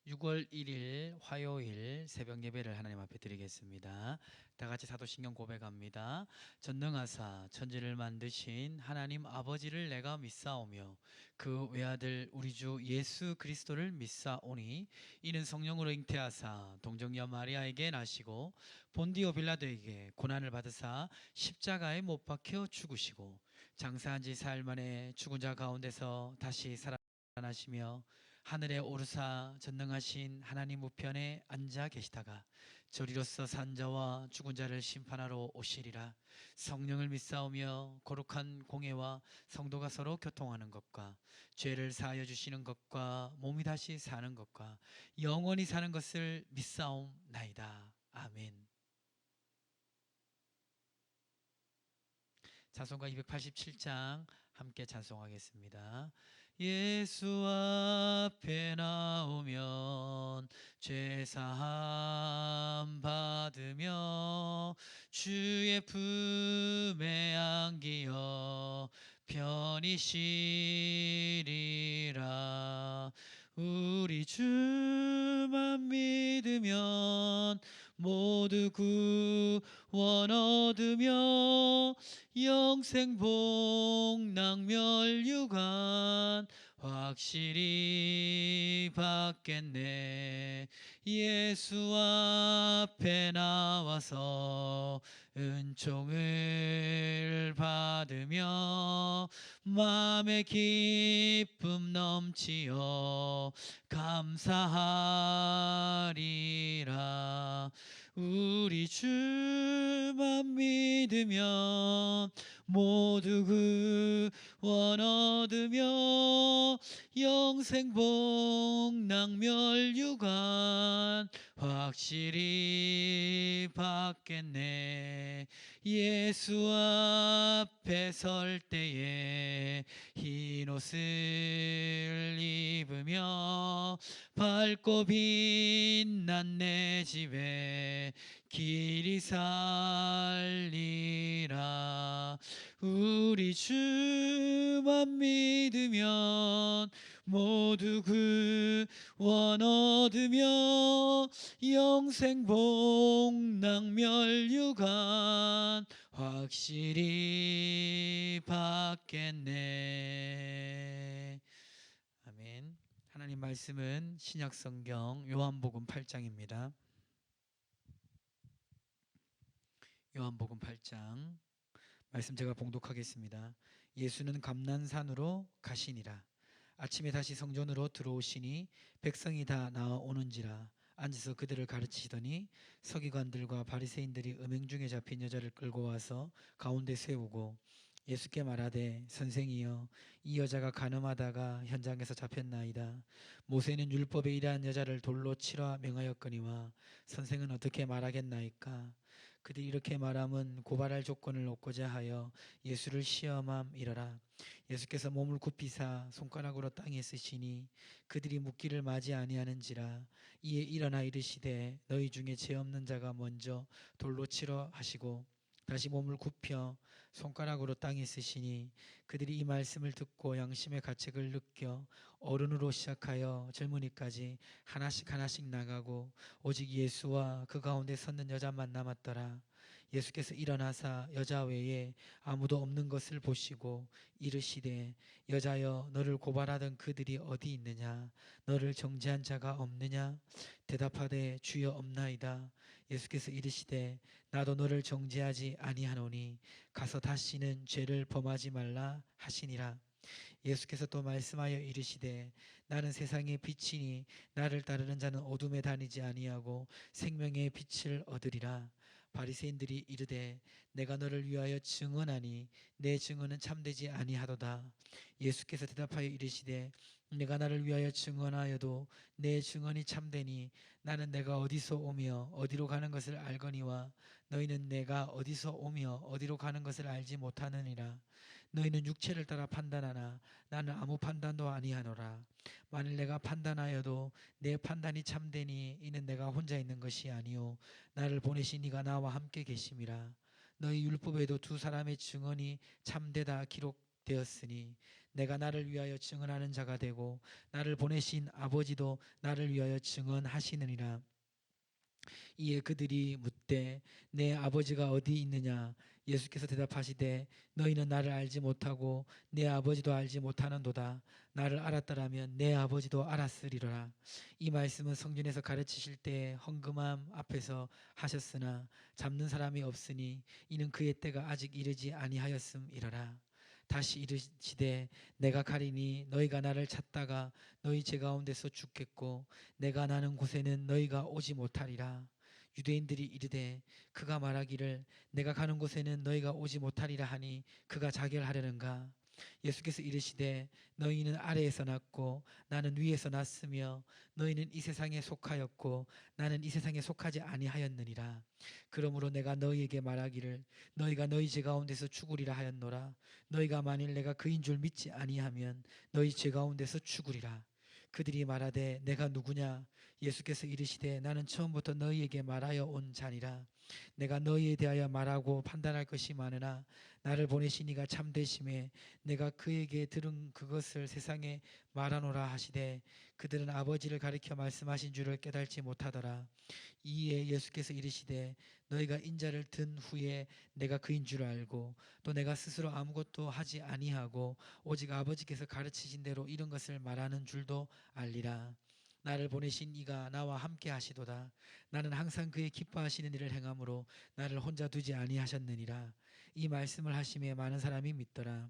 6월 1일 화요일 새벽 예배를 하나님 앞에 드리겠습니다. 다 같이 사도신경 고백합니다. 전능하사 천지를 만드신 하나님 아버지를 내가 믿사오며 그 외아들 우리 주 예수 그리스도를 믿사오니 이는 성령으로 잉태하사 동정녀 마리아에게 나시고 본디오 빌라도에게 고난을 받으사 십자가에 못 박혀 죽으시고 장사한 지 사흘 만에 죽은 자 가운데서 다시 살아나시며 하늘에 오르사 전능하신 하나님 우편에 앉아 계시다가 저리로서 산자와 죽은 자를 심판하러 오시리라. 성령을 믿사오며 거룩한 공예와 성도가 서로 교통하는 것과 죄를 사하여 주시는 것과 몸이 다시 사는 것과 영원히 사는 것을 믿사옵나이다. 아멘. 찬송가 287장 함께 찬송하겠습니다. 예수 앞에 나오면 죄사함 받으며 주의 품에 안기어 편히 쉬리라. 우리 주만 믿으면 모두 구원 얻으며 영생 복락멸류관 확실히 받겠네. 예수 앞에 나와서 은총을 받으며 마음의 기쁨 넘치어 감사하리라. 우리 주만 믿으면 모두 구원 얻으며 영생 복락멸류관 확실히 받겠네. 예수 앞에 설 때에 흰 옷을 입으며 밝고 빛난 내 집에 길이 살리라. 우리 주만 믿으면 모두 구원 얻으며 영생 복락멸류관 확실히 받겠네. 아멘. 하나님 말씀은 신약성경 요한복음 8장입니다. 요한복음 8장 말씀 제가 봉독하겠습니다. 예수는 감난산으로 가시니라. 아침에 다시 성전으로 들어오시니 백성이 다 나아오는지라 앉아서 그들을 가르치시더니 서기관들과 바리새인들이 음행 중에 잡힌 여자를 끌고 와서 가운데 세우고 예수께 말하되 선생이여 이 여자가 간음하다가 현장에서 잡혔나이다. 모세는 율법에 이러한 여자를 돌로 치라 명하였거니와 선생은 어떻게 말하겠나이까. 그들이 이렇게 말함은 고발할 조건을 얻고자 하여 예수를 시험함이러라. 예수께서 몸을 굽히사 손가락으로 땅에 쓰시니 그들이 묻기를 마지 아니하는지라. 이에 일어나 이르시되 너희 중에 죄 없는 자가 먼저 돌로 치러 하시고 다시 몸을 굽혀 손가락으로 땅에 쓰시니 그들이 이 말씀을 듣고 양심의 가책을 느껴 어른으로 시작하여 젊은이까지 하나씩 하나씩 나가고 오직 예수와 그 가운데 섰는 여자만 남았더라. 예수께서 일어나사 여자 외에 아무도 없는 것을 보시고 이르시되 여자여 너를 고발하던 그들이 어디 있느냐. 너를 정죄한 자가 없느냐. 대답하되 주여 없나이다. 예수께서 이르시되 나도 너를 정죄하지 아니하노니 가서 다시는 죄를 범하지 말라 하시니라. 예수께서 또 말씀하여 이르시되 나는 세상의 빛이니 나를 따르는 자는 어둠에 다니지 아니하고 생명의 빛을 얻으리라. 바리새인들이 이르되 내가 너를 위하여 증언하니 내 증언은 참되지 아니하도다. 예수께서 대답하여 이르시되 내가 나를 위하여 증언하여도 내 증언이 참되니 나는 내가 어디서 오며 어디로 가는 것을 알거니와 너희는 내가 어디서 오며 어디로 가는 것을 알지 못하느니라. 너희는 육체를 따라 판단하나 나는 아무 판단도 아니하노라. 만일 내가 판단하여도 내 판단이 참되니 이는 내가 혼자 있는 것이 아니요 나를 보내신 이가 나와 함께 계심이라. 너희 율법에도 두 사람의 증언이 참되다 기록되었으니 내가 나를 위하여 증언하는 자가 되고 나를 보내신 아버지도 나를 위하여 증언하시느니라. 이에 그들이 묻되 내 아버지가 어디 있느냐? 예수께서 대답하시되 너희는 나를 알지 못하고 내 아버지도 알지 못하는도다. 나를 알았더라면 내 아버지도 알았으리로라. 이 말씀은 성전에서 가르치실 때 헌금함 앞에서 하셨으나 잡는 사람이 없으니 이는 그의 때가 아직 이르지 아니하였음이로라. 다시 이르시되 내가 가리니 너희가 나를 찾다가 너희 제 가운데서 죽겠고 내가 나는 곳에는 너희가 오지 못하리라. 유대인들이 이르되 그가 말하기를 내가 가는 곳에는 너희가 오지 못하리라 하니 그가 자결하려는가? 예수께서 이르시되 너희는 아래에서 났고 나는 위에서 났으며 너희는 이 세상에 속하였고 나는 이 세상에 속하지 아니하였느니라. 그러므로 내가 너희에게 말하기를 너희가 너희 죄 가운데서 죽으리라 하였노라. 너희가 만일 내가 그인 줄 믿지 아니하면 너희 죄 가운데서 죽으리라. 그들이 말하되 내가 누구냐? 예수께서 이르시되 나는 처음부터 너희에게 말하여 온 자니라. 내가 너희에 대하여 말하고 판단할 것이 많으나 나를 보내신 이가 참되심에 내가 그에게 들은 그것을 세상에 말하노라 하시되 그들은 아버지를 가리켜 말씀하신 줄을 깨달지 못하더라. 이에 예수께서 이르시되 너희가 인자를 든 후에 내가 그인 줄 알고 또 내가 스스로 아무것도 하지 아니하고 오직 아버지께서 가르치신 대로 이런 것을 말하는 줄도 알리라. 나를 보내신 이가 나와 함께 하시도다. 나는 항상 그의 기뻐하시는 일을 행함으로 나를 혼자 두지 아니하셨느니라. 이 말씀을 하심에 많은 사람이 믿더라.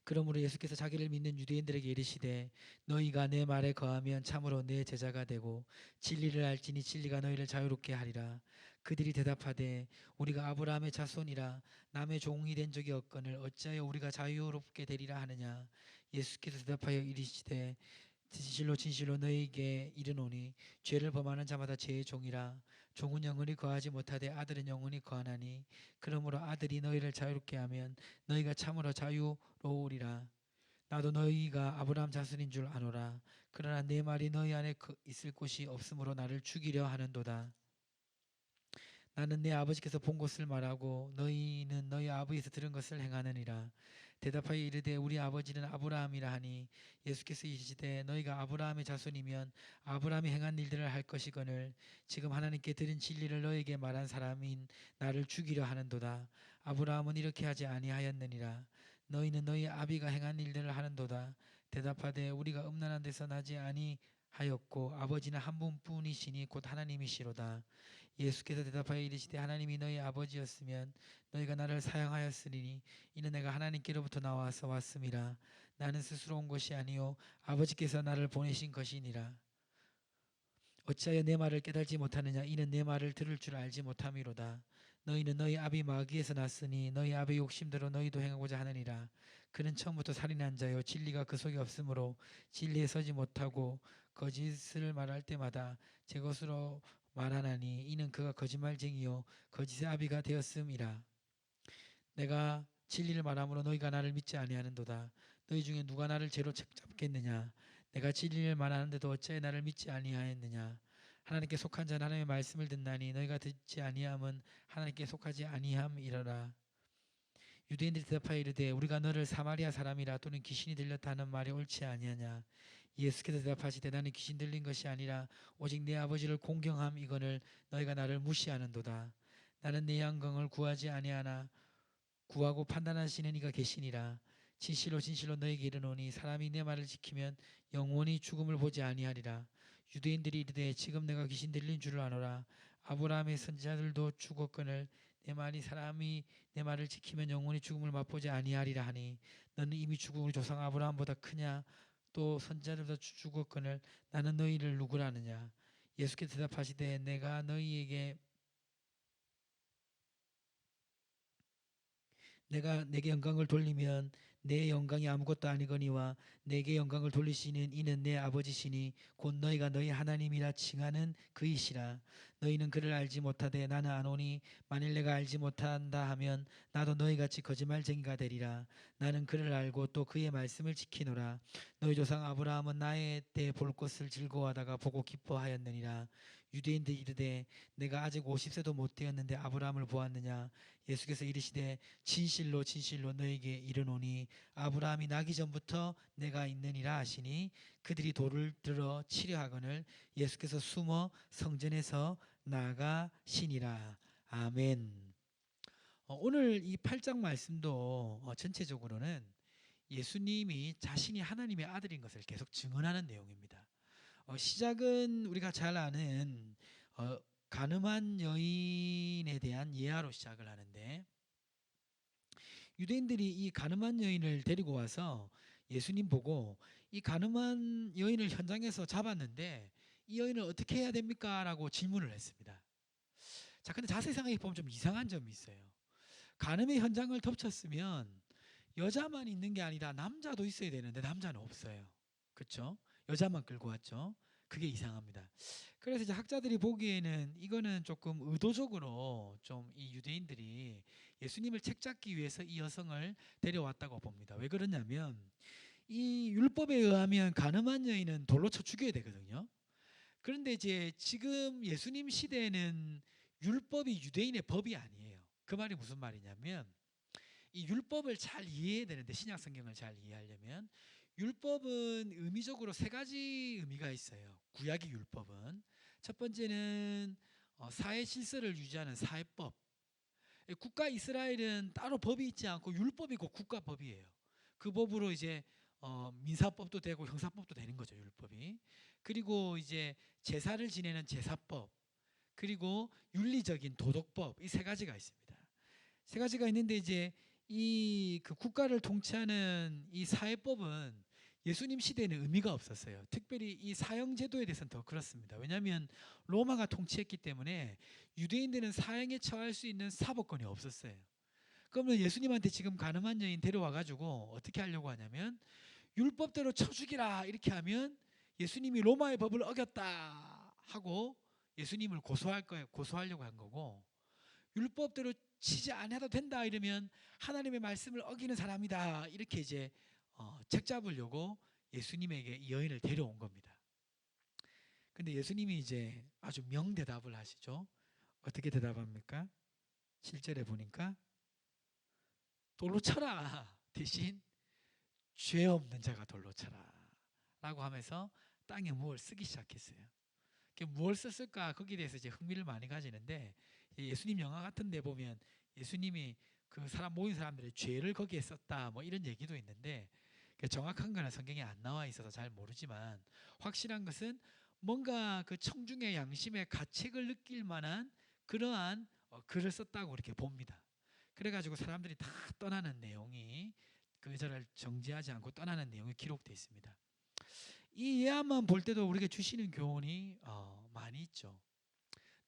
그러므로 예수께서 자기를 믿는 유대인들에게 이르시되 너희가 내 말에 거하면 참으로 내 제자가 되고 진리를 알지니 진리가 너희를 자유롭게 하리라. 그들이 대답하되 우리가 아브라함의 자손이라 남의 종이 된 적이 없거늘 어찌하여 우리가 자유롭게 되리라 하느냐. 예수께서 대답하여 이르시되 진실로 진실로 너희에게 이르노니 죄를 범하는 자마다 죄의 종이라. 종은 영원히 거하지 못하되 아들은 영원히 거하나니 그러므로 아들이 너희를 자유롭게 하면 너희가 참으로 자유로우리라. 나도 너희가 아브라함 자손인 줄 아노라. 그러나 내 말이 너희 안에 있을 곳이 없으므로 나를 죽이려 하는도다. 나는 내 아버지께서 본 것을 말하고 너희는 너희 아버지에서 들은 것을 행하느니라. 대답하여 이르되 우리 아버지는 아브라함이라 하니 예수께서 이르시되 너희가 아브라함의 자손이면 아브라함이 행한 일들을 할 것이거늘 지금 하나님께 들은 진리를 너희에게 말한 사람인 나를 죽이려 하는도다. 아브라함은 이렇게 하지 아니하였느니라. 너희는 너희 아비가 행한 일들을 하는도다. 대답하되 우리가 음란한 데서 나지 아니하였고 아버지는 한 분뿐이시니 곧 하나님이시로다. 예수께서 대답하여 이르시되 하나님이 너희 아버지였으면 너희가 나를 사랑하였으리니 이는 내가 하나님께로부터 나와서 왔음이라. 나는 스스로 온 것이 아니요 아버지께서 나를 보내신 것이니라. 어찌하여 내 말을 깨달지 못하느냐? 이는 내 말을 들을 줄 알지 못함이로다. 너희는 너희 아비 마귀에서 났으니 너희 아비 욕심대로 너희도 행하고자 하느니라. 그는 처음부터 살인한 자요 진리가 그 속에 없으므로 진리에 서지 못하고 거짓을 말할 때마다 제 것으로 말하나니 이는 그가 거짓말쟁이요 거짓의 아비가 되었음이라. 내가 진리를 말함으로 너희가 나를 믿지 아니하는도다. 너희 중에 누가 나를 죄로 책잡겠느냐? 내가 진리를 말하는데도 어찌하여 나를 믿지 아니하였느냐? 하나님께 속한 자는 하나님의 말씀을 듣나니 너희가 듣지 아니함은 하나님께 속하지 아니함이러라. 유대인들이 대답하여 이르되 우리가 너를 사마리아 사람이라 또는 귀신이 들렸다 하는 말이 옳지 아니하냐. 예수께서 대답하시되 나는 귀신 들린 것이 아니라 오직 내 아버지를 공경함이거늘 너희가 나를 무시하는도다. 나는 내 양광을 구하지 아니하나 구하고 판단하시는 이가 계시니라. 진실로 진실로 너희에게 이르노니 사람이 내 말을 지키면 영원히 죽음을 보지 아니하리라. 유대인들이 이르되 지금 내가 귀신 들린 줄을 아노라. 아브라함의 선지자들도 죽었거늘 사람이 내 말을 지키면 영원히 죽음을 맛보지 아니하리라 하니 너는 이미 죽은 우리 조상 아브라함보다 크냐? 또 선지자들도 죽었거늘 나는 너희를 누구라 하느냐? 예수께서 대답하시되 내가 내가 내게 영광을 돌리면 내 영광이 아무것도 아니거니와 내게 영광을 돌리시는 이는 내 아버지시니 곧 너희가 너희 하나님이라 칭하는 그이시라. 너희는 그를 알지 못하되 나는 아노니 만일 내가 알지 못한다 하면 나도 너희같이 거짓말쟁이가 되리라. 나는 그를 알고 또 그의 말씀을 지키노라. 너희 조상 아브라함은 나에 대해 볼 것을 즐거워하다가 보고 기뻐하였느니라. 유대인들이 이르되 내가 아직 50세도 못 되었는데 아브라함을 보았느냐. 예수께서 이르시되 진실로 진실로 너에게 이르노니 아브라함이 나기 전부터 내가 있느니라 하시니 그들이 돌을 들어 치려 하거늘 예수께서 숨어 성전에서 나가시니라. 아멘. 오늘 이 8장 말씀도 전체적으로는 예수님이 자신이 하나님의 아들인 것을 계속 증언하는 내용입니다. 시작은 우리가 잘 아는 가늠한 여인에 대한 예화로 시작을 하는데, 유대인들이 이 가늠한 여인을 데리고 와서 예수님 보고 이 가늠한 여인을 현장에서 잡았는데 이 여인을 어떻게 해야 됩니까? 라고 질문을 했습니다. 자, 근데 자세히 생각해 보면 좀 이상한 점이 있어요. 간음의 현장을 덮쳤으면 여자만 있는 게 아니라 남자도 있어야 되는데 남자는 없어요. 그렇죠? 여자만 끌고 왔죠. 그게 이상합니다. 그래서 이제 학자들이 보기에는 이거는 조금 의도적으로 좀 이 유대인들이 예수님을 책잡기 위해서 이 여성을 데려왔다고 봅니다. 왜 그러냐면 이 율법에 의하면 간음한 여인은 돌로 쳐 죽여야 되거든요. 그런데 이제 지금 예수님 시대에는 율법이 유대인의 법이 아니에요. 그 말이 무슨 말이냐면 이 율법을 잘 이해해야 되는데, 신약 성경을 잘 이해하려면 율법은 의미적으로 세 가지 의미가 있어요. 구약의 율법은 첫 번째는 사회 질서를 유지하는 사회법. 국가 이스라엘은 따로 법이 있지 않고 율법이고 국가법이에요. 그 법으로 이제 민사법도 되고 형사법도 되는 거죠, 율법이. 그리고 이제 제사를 지내는 제사법, 그리고 윤리적인 도덕법, 이 세 가지가 있습니다. 세 가지가 있는데 이제 이 그 국가를 통치하는 이 사회법은 예수님 시대에는 의미가 없었어요. 특별히 이 사형 제도에 대해서는 더 그렇습니다. 왜냐하면 로마가 통치했기 때문에 유대인들은 사형에 처할 수 있는 사법권이 없었어요. 그러면 예수님한테 지금 가늠한 여인 데려와 가지고 어떻게 하려고 하냐면 율법대로 쳐 죽이라 이렇게 하면 예수님이 로마의 법을 어겼다 하고 예수님을 고소하려고 한 거고, 율법대로 치지 않아도 된다 이러면 하나님의 말씀을 어기는 사람이다 이렇게 이제 책 잡으려고 예수님에게 이 여인을 데려온 겁니다. 근데 예수님이 이제 아주 명대답을 하시죠. 어떻게 대답합니까? 7절에 보니까 돌로 쳐라 대신 죄 없는 자가 돌로 쳐라 라고 하면서 땅에 무엇을 쓰기 시작했어요. 무엇을 썼을까 거기에 대해서 이제 흥미를 많이 가지는데, 예수님 영화 같은 데 보면 예수님이 그 사람 모인 사람들의 죄를 거기에 썼다 뭐 이런 얘기도 있는데, 정확한 거는 성경에 안 나와 있어서 잘 모르지만 확실한 것은 뭔가 그 청중의 양심의 가책을 느낄 만한 그러한 글을 썼다고 이렇게 봅니다. 그래가지고 사람들이 다 떠나는 내용이, 그 여자를 정지하지 않고 떠나는 내용이 기록되어 있습니다. 이 예화만 볼 때도 우리에게 주시는 교훈이 많이 있죠.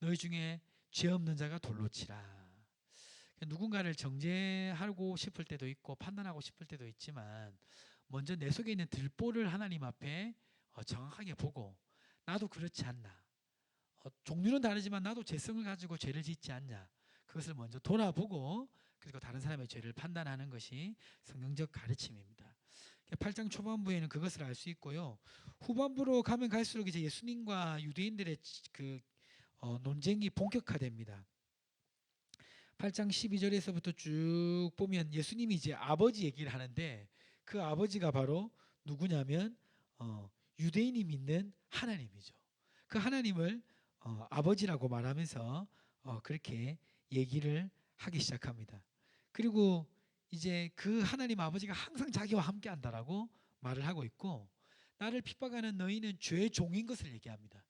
너희 중에 죄 없는 자가 돌로 치라. 누군가를 정죄하고 싶을 때도 있고 판단하고 싶을 때도 있지만 먼저 내 속에 있는 들보를 하나님 앞에 정확하게 보고, 나도 그렇지 않나, 종류는 다르지만 나도 죄성을 가지고 죄를 짓지 않냐, 그것을 먼저 돌아보고 그리고 다른 사람의 죄를 판단하는 것이 성경적 가르침입니다. 8장 초반부에는 그것을 알 수 있고요. 후반부로 가면 갈수록 이제 예수님과 유대인들의 그 논쟁이 본격화됩니다. 8장 12절에서부터 쭉 보면 예수님이 이제 아버지 얘기를 하는데, 그 아버지가 바로 누구냐면 유대인이 믿는 하나님이죠. 그 하나님을 아버지라고 말하면서 그렇게 얘기를 하기 시작합니다. 그리고 이제 그 하나님 아버지가 항상 자기와 함께 한다라고 말을 하고 있고, 나를 핍박하는 너희는 죄의 종인 것을 얘기합니다.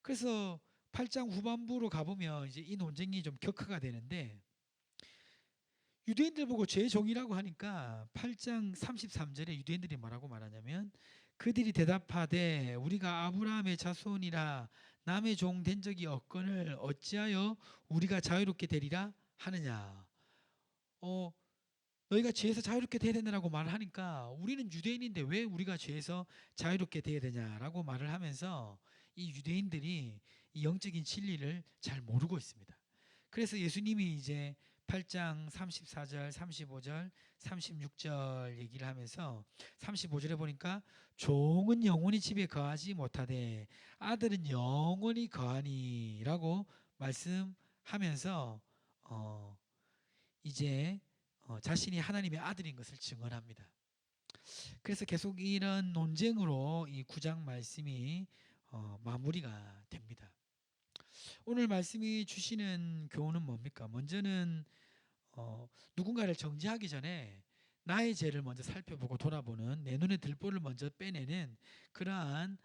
그래서 8장 후반부로 가보면 이제 이 논쟁이 좀 격화가 되는데, 유대인들 보고 죄의 종이라고 하니까 8장 33절에 유대인들이 뭐라고 말하냐면, 그들이 대답하되 우리가 아브라함의 자손이라 남의 종 된 적이 없거늘 어찌하여 우리가 자유롭게 되리라 하느냐. 너희가 죄에서 자유롭게 돼야 된다라고 말을 하니까 우리는 유대인인데 왜 우리가 죄에서 자유롭게 돼야 되냐라고 말을 하면서 이 유대인들이 이 영적인 진리를 잘 모르고 있습니다. 그래서 예수님이 이제 8장 34절, 35절, 36절 얘기를 하면서 35절에 보니까 종은 영원히 집에 거하지 못하되 아들은 영원히 거하니라고 말씀하면서 이제 자신이 하나님의 아들인 것을 증언합니다. 그래서 계속 이런 논쟁으로 이 9장 말씀이 마무리가 됩니다. 오늘 말씀이 주시는 교훈은 뭡니까? 먼저는 누군가를 정죄하기 전에 나의 죄를 먼저 살펴보고 돌아보는, 내 눈에 들보를 먼저 빼내는 그러한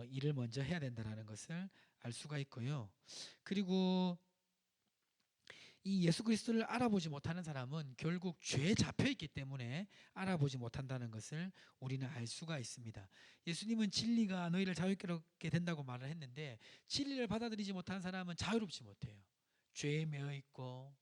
일을 먼저 해야 된다는 것을 알 수가 있고요. 그리고 이 예수 그리스도를 알아보지 못하는 사람은 결국 죄에 잡혀 있기 때문에 알아보지 못한다는 것을 우리는 알 수가 있습니다. 예수님은 진리가 너희를 자유롭게 된다고 말을 했는데 진리를 받아들이지 못한 사람은 자유롭지 못해요. 죄에 매여 있고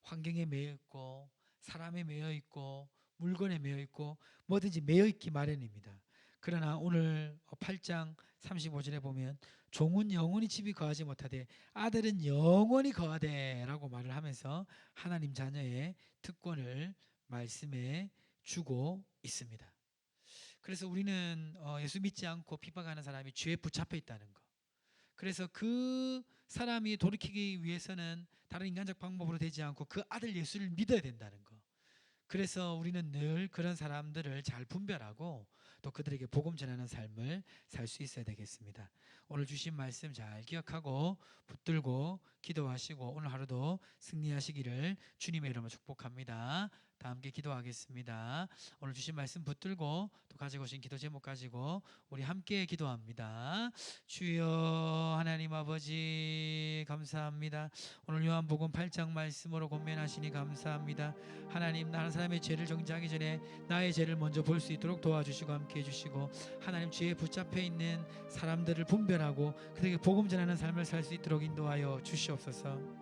환경에 매여 있고 사람에 매여 있고 물건에 매여 있고 뭐든지 매여 있기 마련입니다. 그러나 오늘 8장 35절에 보면 종은 영원히 집이 거하지 못하되 아들은 영원히 거하되 라고 말을 하면서 하나님 자녀의 특권을 말씀해 주고 있습니다. 그래서 우리는 예수 믿지 않고 핍박하는 사람이 죄에 붙잡혀 있다는 것, 그래서 그 사람이 돌이키기 위해서는 다른 인간적 방법으로 되지 않고 그 아들 예수를 믿어야 된다는 것, 그래서 우리는 늘 그런 사람들을 잘 분별하고 또 그들에게 복음 전하는 삶을 살 수 있어야 되겠습니다. 오늘 주신 말씀 잘 기억하고 붙들고 기도하시고 오늘 하루도 승리하시기를 주님의 이름으로 축복합니다. 다 함께 기도하겠습니다. 오늘 주신 말씀 붙들고 또 가지고 오신 기도 제목 가지고 우리 함께 기도합니다. 주여 하나님 아버지 감사합니다. 오늘 요한복음 8장 말씀으로 권면하시니 감사합니다. 하나님, 다른 사람의 죄를 정죄하기 전에 나의 죄를 먼저 볼 수 있도록 도와주시고 함께 해주시고 하나님, 죄에 붙잡혀 있는 사람들을 분별하고 그들에게 복음 전하는 삶을 살 수 있도록 인도하여 주시옵소서.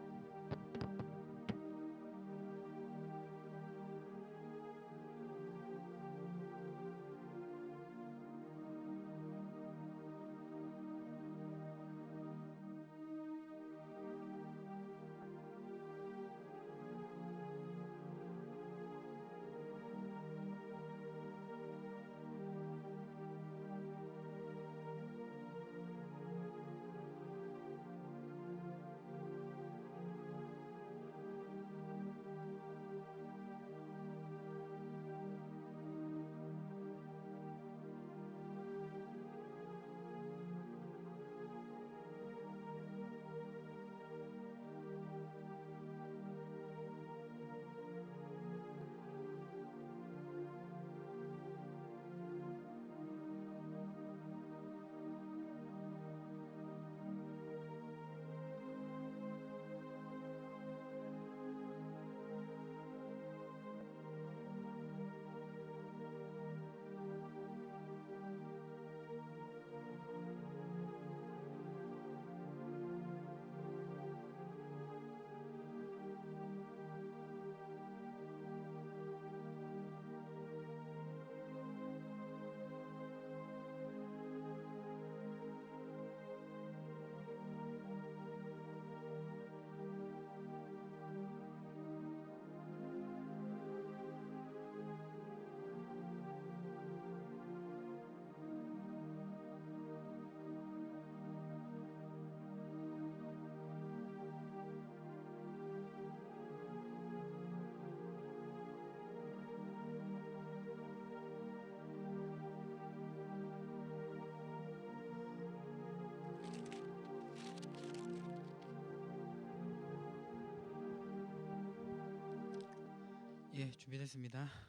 예, 준비됐습니다.